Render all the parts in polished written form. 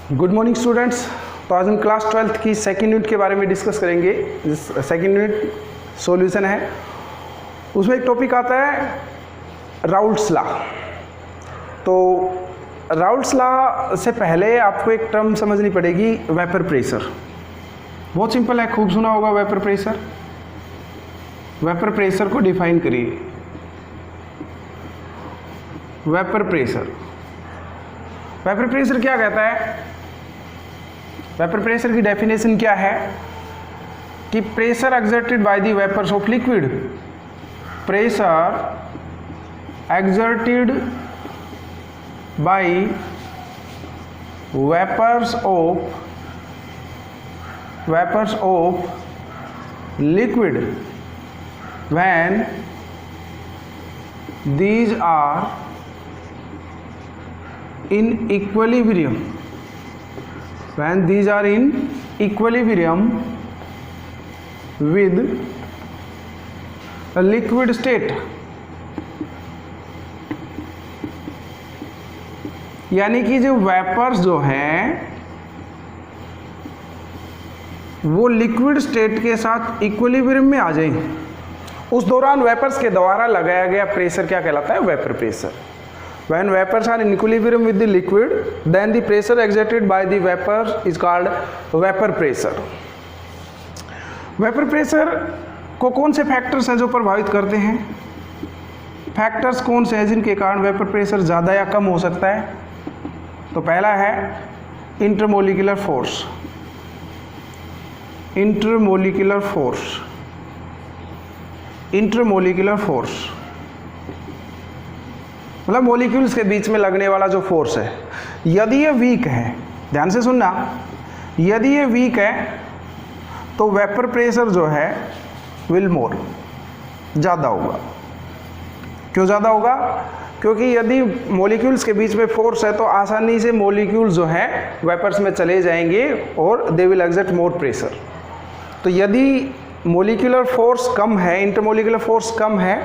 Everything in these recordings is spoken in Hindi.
Good morning students. तो आज हम क्लास 12th की सेकेंड यूनिट के बारे में डिस्कस करेंगे। सेकेंड यूनिट सॉल्यूशन है, उसमें एक टॉपिक आता है राउल्ट्स लॉ। तो राउल्ट्स लॉ से पहले आपको एक टर्म समझनी पड़ेगी, वेपर प्रेशर। बहुत सिंपल है, खूब सुना होगा वेपर प्रेशर। वेपर प्रेशर को डिफाइन करिए। वेपर प्रेशर, वेपर प्रेशर क्या कहता है? वेपर प्रेशर की डेफिनेशन क्या है कि pressure exerted by the vapours of liquid, pressure exerted by vapours of liquid when these are in equilibrium, when these are in equilibrium with a liquid state, यानी कि जो वेपर्स जो हैं वो लिक्विड स्टेट के साथ इक्विलिब्रियम में आ जाएंगे, उस दौरान वेपर्स के द्वारा लगाया गया प्रेशर क्या कहलाता है? Vapour pressure. When vapors are in equilibrium with the liquid, then the pressure exerted by the vapor is called vapor pressure. Vapour pressure को कौन से फैक्टर्स हैं जो प्रभावित करते हैं? फैक्टर्स कौन से हैं जिनके कारण वेपर प्रेशर ज़्यादा या कम हो सकता है? तो पहला है intermolecular force. Intermolecular force, intermolecular force मतलब मॉलिक्यूल्स के बीच में लगने वाला जो फोर्स है। यदि ये वीक है, ध्यान से सुनना, यदि ये वीक है तो वेपर प्रेशर जो है विल मोर, ज़्यादा होगा। क्यों ज़्यादा होगा? क्योंकि यदि मॉलिक्यूल्स के बीच में फोर्स है तो आसानी से मॉलिक्यूल्स जो है वेपर्स में चले जाएंगे और they will exert more pressure. तो यदि मॉलिक्यूलर फोर्स कम है, इंटरमोलिकुलर फोर्स कम है,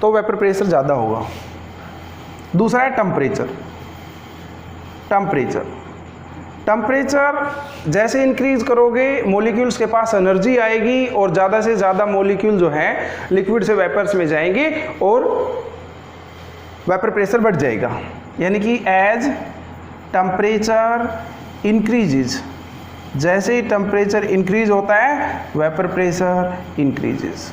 तो वेपर प्रेशर ज़्यादा होगा। दूसरा है टेम्परेचर। टेम्परेचर, टेम्परेचर जैसे इंक्रीज करोगे मॉलिक्यूल्स के पास एनर्जी आएगी और ज़्यादा से ज़्यादा मॉलिक्यूल जो है लिक्विड से वेपर्स में जाएंगे और वेपर प्रेशर बढ़ जाएगा। यानी कि एज टेम्परेचर इंक्रीजेज, जैसे ही टेम्परेचर इंक्रीज होता है vapour pressure increases,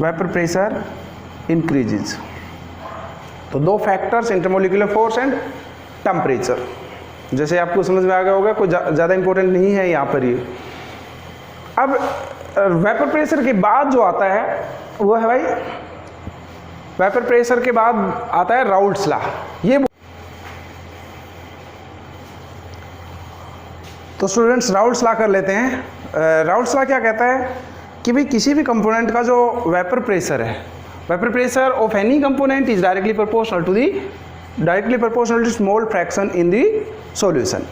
vapour pressure increases. तो दो factors, intermolecular force and temperature. जैसे आपको समझ में आ गया होगा, कोई ज़्यादा इंपॉर्टेंट नहीं है यहाँ पर ये। अब वेपर प्रेशर के बाद जो आता है वो है भाई, वेपर प्रेशर के बाद आता है राउल्ट्स लॉ। ये तो स्टूडेंट्स राउल्ट्स लॉ कर लेते हैं। राउल्ट्स लॉ क्या कहता है कि भाई किसी भी कंपोनेंट का जो वेपर प्रेशर है, vapour pressure of any component is directly proportional to small fraction in the solution.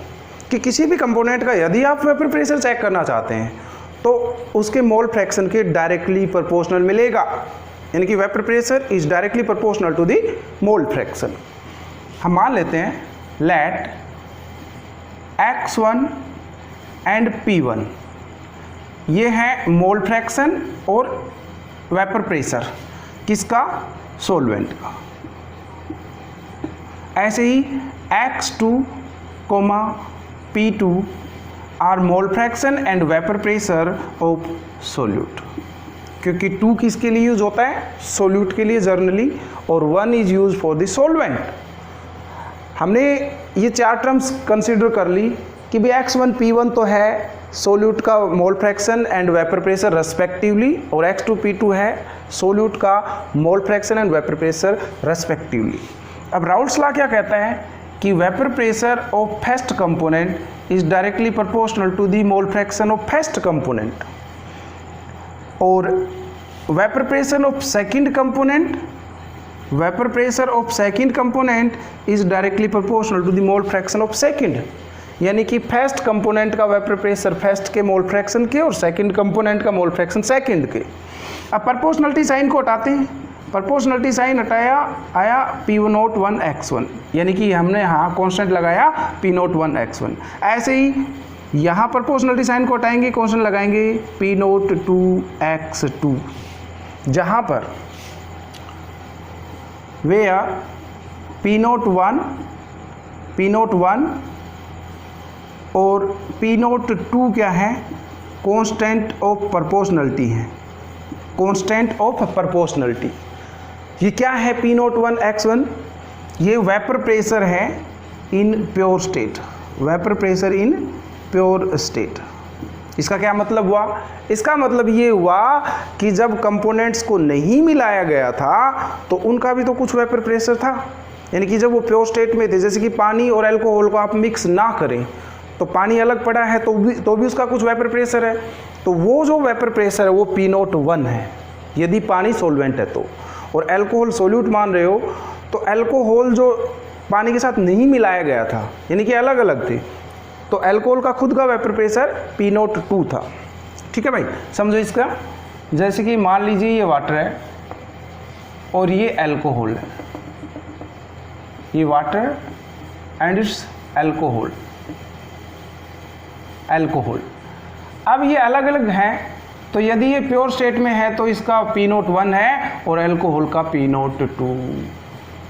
कि किसी भी कंपोनेंट का यदि आप वेपर प्रेशर चेक करना चाहते हैं तो उसके मोल फ्रैक्शन के डायरेक्टली प्रोपोर्शनल मिलेगा। यानी कि vapour pressure is directly proportional to the mole fraction. हम मान लेते हैं लेट x1 एंड P1 ये है मोल फ्रैक्शन और वेपर प्रेशर किसका? सॉल्वेंट का। ऐसे ही x2, P2 are mole fraction and vapour pressure of solute. क्योंकि 2 किसके लिए यूज होता है? सोल्यूट के लिए जनरली, और 1 is use for the solvent. हमने ये चार टर्म्स कंसीडर कर ली कि भाई x1 P1 तो है सोल्यूट का mole fraction and vapour pressure respectively, और x2 P2 है सोल्यूट का mole fraction and vapour pressure respectively. अब राउल्ट्स लॉ क्या कहता है कि vapour pressure of first component is directly proportional to the mole fraction of first component, और vapour pressure of second component, vapour pressure of second component is directly proportional to the mole fraction of second. यानी कि फर्स्ट कंपोनेंट का वेपर प्रेशर फर्स्ट के मोल फ्रैक्शन के और सेकंड कंपोनेंट का मोल फ्रैक्शन सेकंड के। अब प्रोपोर्शनलिटी साइन को हटाते हैं प्रोपोर्शनलिटी साइन हटाया, आया P01 x1, यानी कि हमने यहाँ कांस्टेंट लगाया P01 x1। ऐसे ही यहाँ प्रोपोर्शनलिटी साइन को हटाएंगे, कांस्टेंट लगाएंगे P02 x2, जहाँ पर वेयर P01 और P02 क्या है, कांस्टेंट ऑफ प्रोपोर्शनलिटी है, कांस्टेंट ऑफ प्रोपोर्शनलिटी। ये क्या है P01 x1, ये वेपर प्रेशर है in pure state, vapour pressure in pure state. इसका क्या मतलब हुआ, इसका मतलब ये हुआ कि जब कंपोनेंट्स को नहीं मिलाया गया था तो उनका भी तो कुछ वेपर प्रेशर था, यानी कि जब वो प्योर स्टेट में थे, जैसे कि पानी और अल्कोहल को आप मिक्स ना करें तो पानी अलग पड़ा है तो भी उसका कुछ वेपर प्रेशर है, तो वो जो वेपर प्रेशर है वो P01 है यदि पानी सॉल्वेंट है तो। और अल्कोहल सोल्यूट मान रहे हो तो अल्कोहल जो पानी के साथ नहीं मिलाया गया था, यानी कि अलग अलग थे, तो अल्कोहल का खुद का वेपर प्रेशर P02 था। ठीक है भाई, समझो इसका। जैसे कि मान लीजिए ये वाटर है और ये अल्कोहल है, ये वाटर एंड इट्स अल्कोहल। अब ये अलग अलग हैं, तो यदि ये प्योर स्टेट में है तो इसका P01 है और अल्कोहल का P02।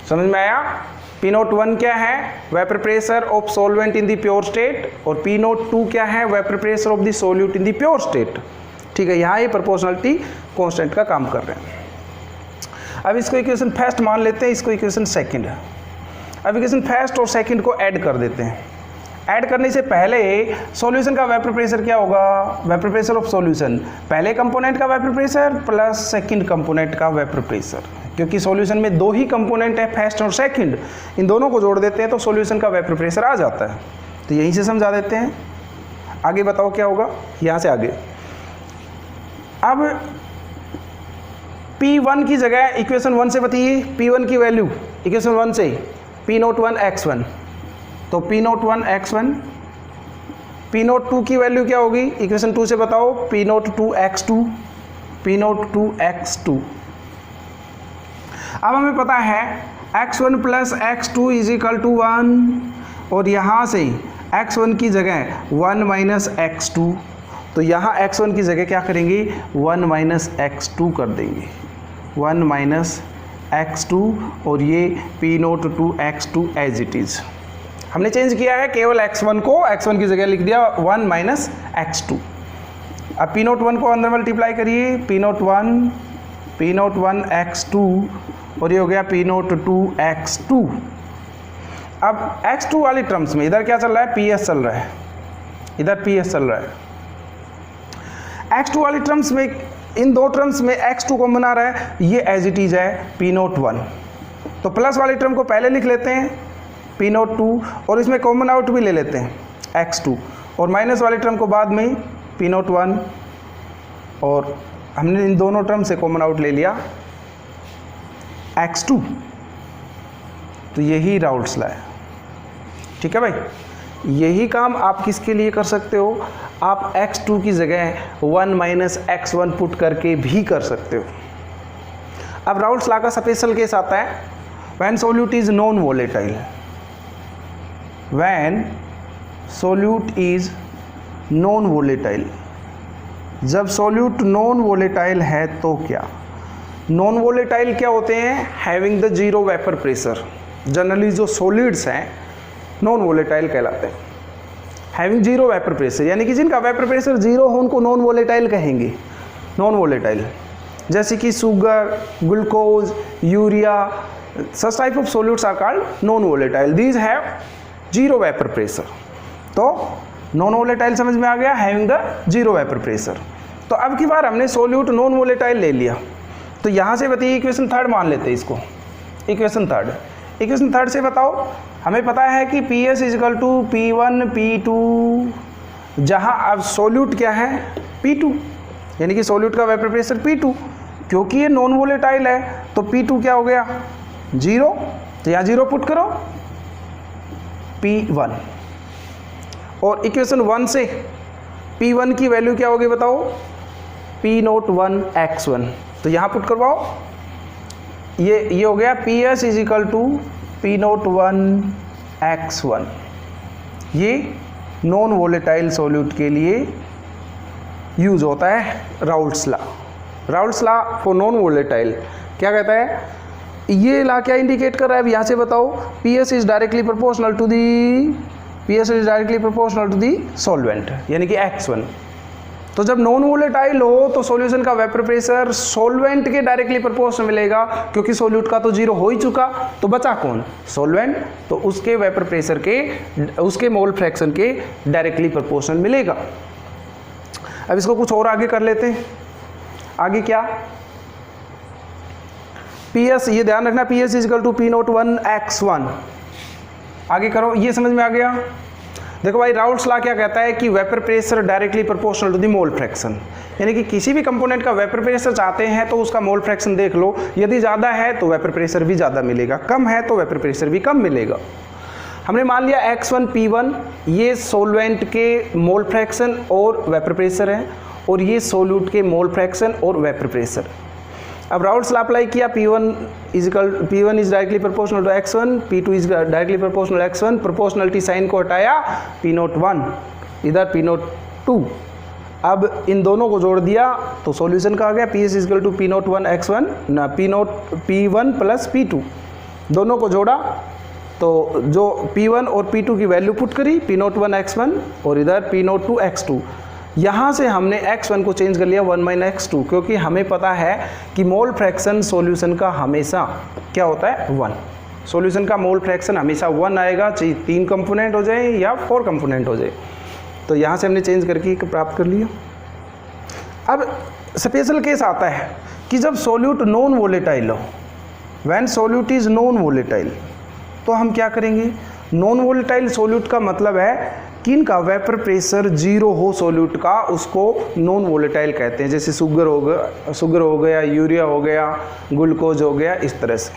समझ में आया? P01 क्या है, vapour pressure of solvent in the pure state, और P02 क्या है, vapour pressure of the solute in the pure state. ठीक है, यहाँ ये प्रोपोर्शनलिटी कांस्टेंट का काम कर रहे हैं। अब इसको इक्वेशन फर्स्ट मान लेते हैं, इसको इक्वेशन सेकंड है। अब इक्वेशन फर्स्ट और सेकंड को ऐड कर देते हैं। ऐड करने से पहले सॉल्यूशन का वेपर प्रेशर क्या होगा, वेपर प्रेशर ऑफ सॉल्यूशन, पहले कंपोनेंट का vapour pressure plus second component का वेपर प्रेशर, क्योंकि सॉल्यूशन में दो ही कंपोनेंट है, फर्स्ट और सेकंड, इन दोनों को जोड़ देते हैं तो सॉल्यूशन का वेपर प्रेशर आ जाता है। तो यहीं से समझा देते हैं। आगे बताओ क्या होगा, यहाँ से आगे। अब P1 की जगह इक्वेशन 1 से बताइए, P1 की वैल्यू इक्वेशन 1 से P01 x1, तो P01 x1, P02 की वैल्यू क्या होगी, इक्वेशन 2 से बताओ, P02 x2, P02 x2। अब हमें पता है x1 plus x2 is equal to 1, और यहाँ से x1 की जगह 1 माइनस x2, तो यहाँ x1 की जगह क्या करेंगे, 1 माइनस x2 कर देंगे, 1 माइनस x2, और ये P02 x2 as it is. हमने चेंज किया है केवल x1 को, x1 की जगह लिख दिया 1 माइनस x2। अब P01 को अंदर मल्टीप्लाई करिए, P01 x2, और ये हो गया P02 x2। अब x2 वाली टर्म्स में इधर क्या चल रहा है, PS चल रहा है, इधर PS चल रहा है। x2 वाली टर्म्स में, इन दो टर्म्स में x2 कॉमन बना रहा है, ये एज इट इज है P01। तो प्लस वाली टर्म को पहले लिख लेते हैं P02, और इसमें कॉमन आउट भी ले लेते हैं x2, और माइनस वाली टर्म को बाद में P01, और हमने इन दोनों टर्म से कॉमन आउट ले लिया x2। तो यही राउल्ट्स लॉ है। ठीक है भाई, यही काम आप किसके लिए कर सकते हो, आप x2 की जगह 1 माइनस x1 पुट करके भी कर सकते हो। अब राउल्ट्स लॉ का स्पेशल केस आता है, when solute is non volatile, when solute is non volatile. जब सोल्यूट नॉन वोलेटाइल है तो क्या, नॉन वोलेटाइल क्या होते हैं, having the zero vapour pressure. Generally जो सॉलिड्स हैं नॉन वोलेटाइल कहलाते हैं, हैविंग जीरो वेपर प्रेशर, यानी कि जिनका वेपर प्रेशर जीरो हो उनको नॉन वोलेटाइल कहेंगे, नॉन वोलेटाइल। जैसे कि sugar, glucose, urea, such type of solutes are called non volatile, these have zero vapour pressure. तो नॉन वोलेटाइल समझ में आ गया, having the zero vapour pressure. तो अब की बार हमने सोल्यूट नॉन वोलेटाइल ले लिया, तो यहाँ से बताइए इक्वेशन थर्ड मान लेते हैं इसको, इक्वेशन थर्ड से बताओ। हमें पता है कि PS is equal to P1 P2, जहाँ अब सोल्यूट क्या है P2, यानी कि सोल्यूट का वेपर प्रेशर P2, क्योंकि ये नॉन वोलेटाइल है तो P2 क्या हो गया, 0, तो यहाँ 0 पुट करो, P1। और इक्वेशन 1 से P1 की वैल्यू क्या होगी बताओ, P01 x1, तो यहाँ पुट करवाओ ये हो गया PS is equal to P01X1। ये नॉन वोलेटाइल सॉल्यूट के लिए यूज होता है Raoult's law. Raoult's law for non volatile क्या कहता है, ये लॉ क्या इंडिकेट कर रहा है अब यहाँ से बताओ, PS is directly proportional to the solvent यानी कि X1। तो जब नॉन वोलेटाइल हो तो सॉल्यूशन का वेपर प्रेशर सॉल्वेंट के डायरेक्टली प्रोपोर्शनल मिलेगा, क्योंकि सॉल्यूट का तो जीरो हो ही चुका, तो बचा कौन, सॉल्वेंट, तो उसके वेपर प्रेशर के उसके मोल फ्रैक्शन के डायरेक्टली प्रोपोर्शनल मिलेगा। अब इसको कुछ और आगे कर लेते हैं। आगे क्या, PS, ये ध्यान रखना, PS is equal to P01X1। आगे करो, ये समझ में आ गया। देखो भाई राउल्ट्स लॉ क्या कहता है कि vapour pressure directly proportional to the mole fraction, यानी कि किसी भी कंपोनेंट का वेपर प्रेशर चाहते हैं तो उसका मोल फ्रैक्शन देख लो, यदि ज़्यादा है तो वेपर प्रेशर भी ज़्यादा मिलेगा, कम है तो वेपर प्रेशर भी कम मिलेगा। हमने मान लिया X1 P1 ये सोलवेंट के मोल फ्रैक्शन और वेपर प्रेशर है, और ये सोल्यूट के मोल फ्रैक्शन और वेपर प्रेशर। अब राउल्ट्स लॉ अप्लाई किया, P1 is directly proportional to X1, P2 is directly proportional X1, proportionality sign को हटाया, P01 इधर P02। अब इन दोनों को जोड़ दिया तो सॉल्यूशन का आ गया PS is equal to P01X1 ना P1 प्लस P2, दोनों को जोड़ा तो जो P1 और P2 की वैल्यू पुट करी, P01X1 और इधर P02X2। यहाँ से हमने X1 को चेंज कर लिया 1 - X2, क्योंकि हमें पता है कि मोल फ्रैक्शन सॉल्यूशन का हमेशा क्या होता है 1। सॉल्यूशन का मोल फ्रैक्शन हमेशा 1 आएगा, चाहे 3 कंपोनेंट हो जाए या 4 कंपोनेंट हो जाए। तो यहाँ से हमने चेंज करके प्राप्त कर लिया। अब स्पेशल केस आता है कि जब सॉल्यूट नॉन वोलेटाइल हो, when solute is non volatile, तो हम क्या करेंगे, नॉन वोलेटाइल सॉल्यूट का मतलब है कि इनका वेपर प्रेशर जीरो हो सॉल्यूट का, उसको नॉन वोलेटाइल कहते हैं। जैसे शुगर हो गया, यूरिया हो गया, ग्लूकोज हो गया, इस तरह से।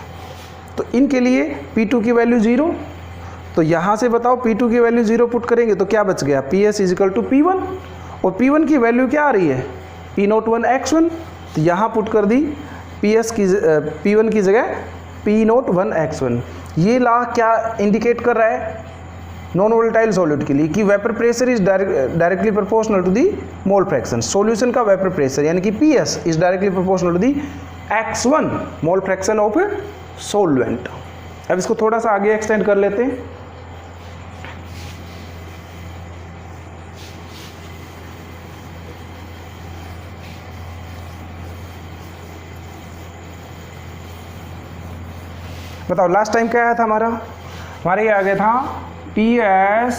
तो इनके लिए P2 की वैल्यू जीरो, तो यहाँ से बताओ P2 की वैल्यू जीरो पुट करेंगे तो क्या बच गया, PS is equal to P1, और P1 की वैल्यू क्या आ रही है, P01X1, तो यहाँ पुट कर दी P1 की जगह P01X1। ये लॉ क्या इंडिकेट कर रहा है नॉन वोलेटाइल सॉल्यूट के लिए कि vapour pressure is directly proportional to the mole fraction. Solution का वेपर प्रेशर यानी कि PS is directly proportional to the X1 mole fraction of solvent. अब इसको थोड़ा सा आगे एक्सटेंड कर लेते हैं। बताओ लास्ट टाइम क्या आया था हमारे ये आ गया था PS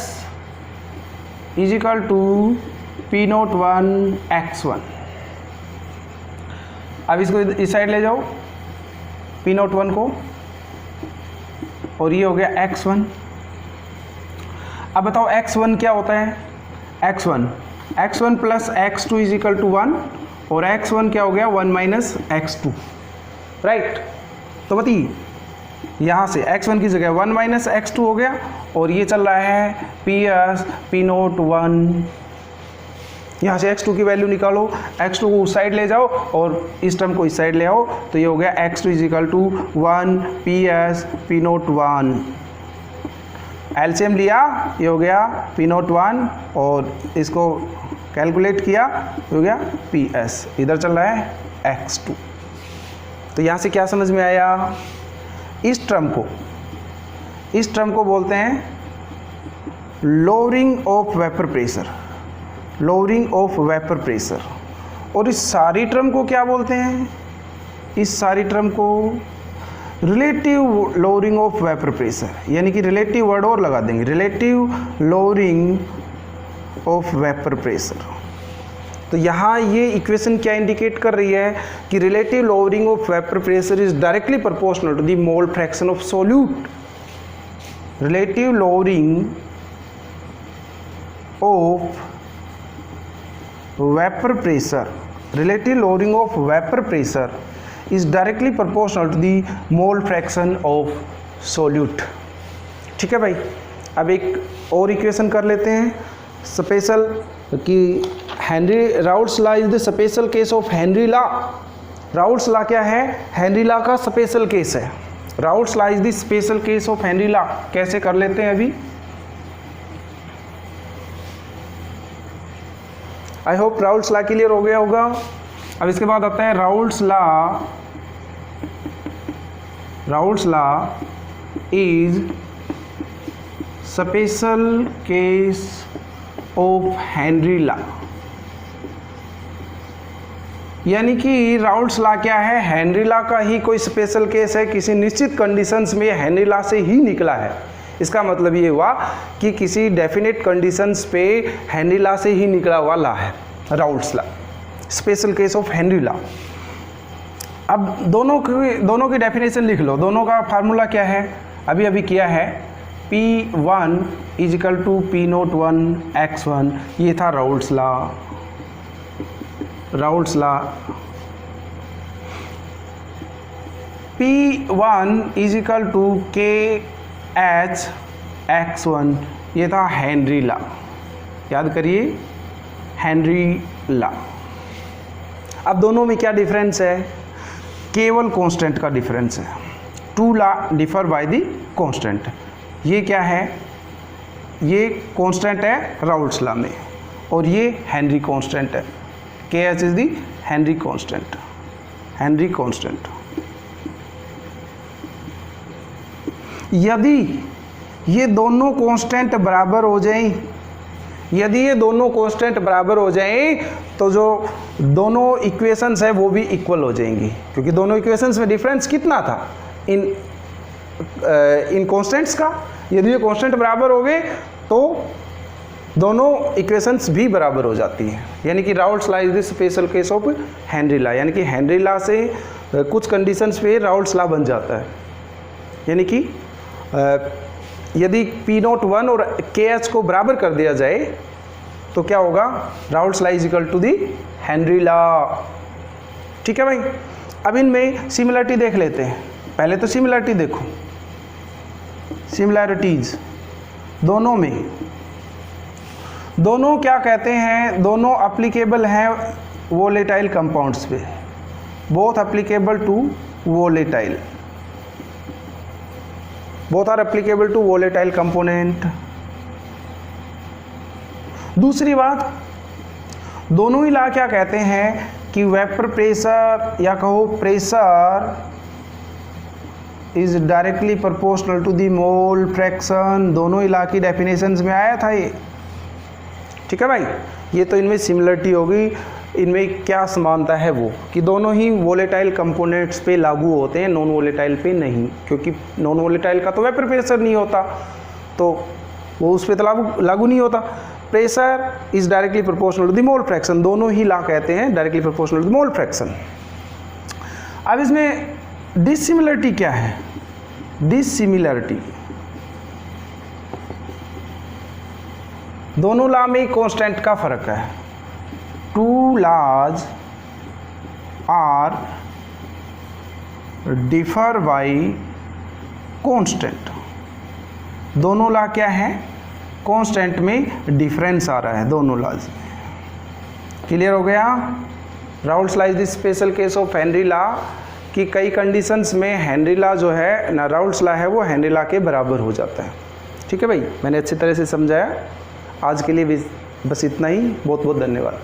is equal to P01X1। अब इसको इस साइड ले जाओ P01 को, और ये हो गया X1। अब बताओ X1 क्या होता है, X1 plus X2 is equal to 1, और X1 क्या हो गया 1 - X2, राइट। तो बताइए यहाँ से X1 की जगह 1 - X2 हो गया, और ये चल रहा है PS P01। यहाँ से X2 की वैल्यू निकालो, X2 को उस साइड ले जाओ और इस टर्म को इस साइड ले आओ, तो ये हो गया X2 is equal to 1 PS P01। LCM लिया, ये हो गया P01, और इसको कैलकुलेट किया, हो गया PS, इधर चल रहा है X2। तो यहाँ से क्या समझ में आया, इस टर्म को बोलते हैं लोअरिंग ऑफ वेपर प्रेशर, और इस सारी टर्म को क्या बोलते हैं, इस सारी टर्म को relative lowering of vapour pressure, यानी कि रिलेटिव वर्ड और लगा देंगे, relative lowering of vapour pressure. तो यहाँ ये इक्वेशन क्या इंडिकेट कर रही है कि relative lowering of vapour pressure is directly proportional to the mole fraction of solute. Relative lowering of vapour pressure is directly proportional to the mole fraction of solute. ठीक है भाई, अब एक और इक्वेशन कर लेते हैं स्पेशल कि Henry Raoult's law is the special case of Henry law. Raoult's law क्या है? हेनरी लॉ का स्पेशल केस है। Raoult's law is the special case of Henry law. कैसे कर लेते हैं अभी? I hope Raoult's law clear हो गया होगा। अब इसके बाद आता है Raoult's law. Raoult's law is special case of Henry law. यानी कि राउल्ट्स लॉ क्या है? हेनरी लॉ का ही कोई स्पेशल केस है, किसी निश्चित कंडीशंस में हेनरी लॉ से ही निकला है। इसका मतलब ये हुआ कि किसी डेफिनेट कंडीशंस पे हेनरी लॉ से ही निकला हुआ लॉ है Raoult's law, special case of Henry law. अब दोनों की डेफिनेशन लिख लो। दोनों का फार्मूला क्या है? अभी किया है, P1 equal to P01 X1। ये था Raoult's law. Raoult's law P1 equal to KH X1। ये था हेनरी लॉ। याद करिए, हेनरी लॉ। अब दोनों में क्या डिफरेंस है? केवल कांस्टेंट का डिफरेंस है। Two law differ by the constant. ये क्या है? ये कांस्टेंट है राउल्ट्स लॉ में, और ये हेनरी कांस्टेंट है। KH is the Henry constant. Henry constant. यदि ये दोनों कांस्टेंट बराबर हो जाएं, यदि ये दोनों कांस्टेंट बराबर हो जाएं तो जो दोनों इक्वेशंस है वो भी इक्वल हो जाएंगी, क्योंकि दोनों इक्वेशंस में डिफरेंस कितना था इन कांस्टेंट्स का। यदि ये कांस्टेंट बराबर हो गए तो दोनों इक्वेशंस भी बराबर हो जाती हैं। यानी कि Raoult's law is the special case of Henry law. यानी कि हेनरी लॉ से कुछ कंडीशंस पे राउल्ट्स लॉ बन जाता है। यानी कि यदि P01 और KH को बराबर कर दिया जाए तो क्या होगा? Raoult's law is equal to the Henry law. ठीक है भाई। अब इनमें सिमिलरिटी देख लेते हैं। पहले तो सिमिलरिटी देखो, सिमिलरिटीज दोनों में। दोनों क्या कहते हैं? दोनों अप्लीकेबल हैं वोलेटाइल कंपाउंड्स पे। Both applicable to volatile. Both are applicable to volatile component. दूसरी बात, दोनों ही लॉ क्या कहते हैं कि वेपर प्रेशर या कहो pressure is directly proportional to the mole fraction. दोनों ही लॉ की डेफिनेशंस में आया था ये। ठीक है भाई। ये तो इनमें सिमिलरिटी होगी। इनमें क्या समानता है वो कि दोनों ही वोलेटाइल कंपोनेंट्स पे लागू होते हैं, नॉन वोलेटाइल पे नहीं, क्योंकि नॉन वोलेटाइल का तो वेपर प्रेशर नहीं होता तो वो उस पर तो लागू नहीं होता। Pressure is directly proportional to the mole fraction. दोनों ही लॉ कहते हैं directly proportional to the mole fraction. अब इसमें डिसिमिलरिटी क्या है? डिसिमिलरिटी, दोनों लॉ में कांस्टेंट का फर्क है। Two laws are differ by constant. दोनों लॉ क्या है? कांस्टेंट में डिफरेंस आ रहा है दोनों लॉज में। क्लियर हो गया? Raoult's law is the special case of Henry law कि कई कंडीशंस में हेनरी लॉ जो है ना, राउल्ट्स लॉ है वो हेनरी लॉ के बराबर हो जाता है। ठीक है भाई, मैंने अच्छी तरह से समझाया। आज के लिए बस इतना ही। बहुत बहुत धन्यवाद।